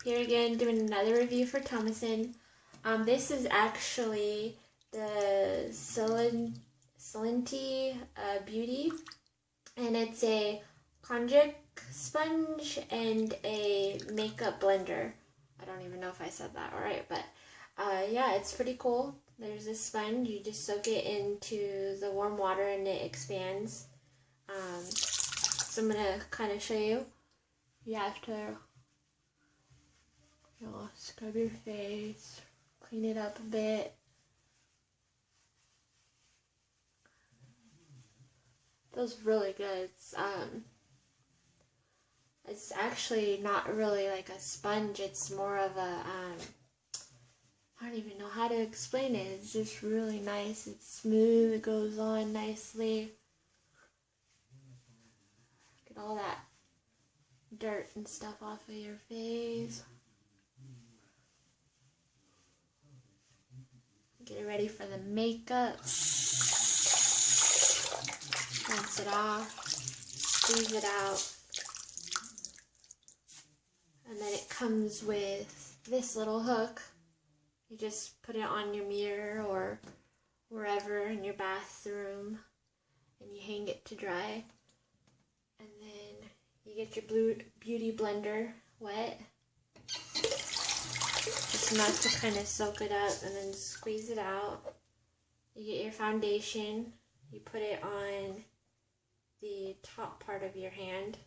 Here again, doing another review for Tomoson. This is actually the silanty beauty, and it's a konjac sponge and a makeup blender. I don't even know if I said that right, but yeah, it's pretty cool. There's this sponge, you just soak it into the warm water and it expands. So I'm gonna kind of show you. You have to scrub your face, clean it up a bit. Feels really good. It's actually not really like a sponge. It's more of a I don't even know how to explain it. It's just really nice. It's smooth. It goes on nicely. Get all that dirt and stuff off of your face. Get it ready for the makeup. Rinse it off. Squeeze it out. And then it comes with this little hook. You just put it on your mirror or wherever in your bathroom and you hang it to dry. And then you get your beauty blender wet. Just enough to kind of soak it up and then squeeze it out. You get your foundation. You put it on the top part of your hand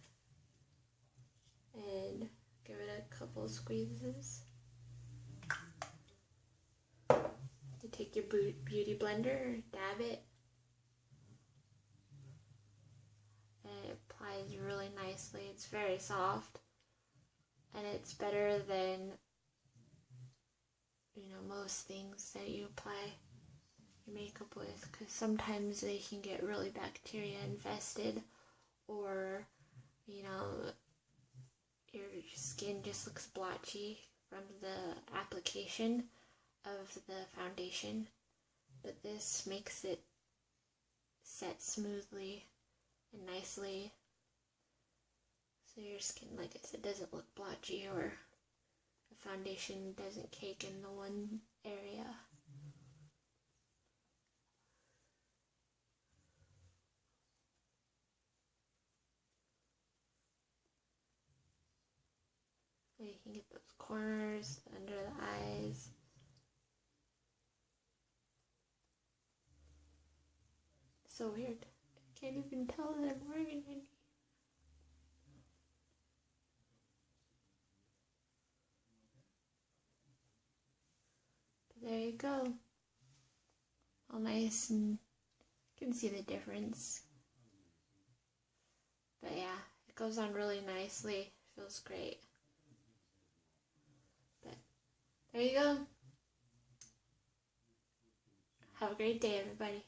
and give it a couple of squeezes. You take your beauty blender, dab it, and it applies really nicely. It's very soft, and it's better than most things that you apply your makeup with, because sometimes they can get really bacteria infested, or your skin just looks blotchy from the application of the foundation, but this makes it set smoothly and nicely, so your skin, like I said, doesn't look blotchy or the foundation doesn't cake in the one area. You can get those corners under the eyes. So weird. I can't even tell that I'm wearing any. But there you go. All nice, and you can see the difference. But yeah, it goes on really nicely. Feels great. But there you go. Have a great day, everybody.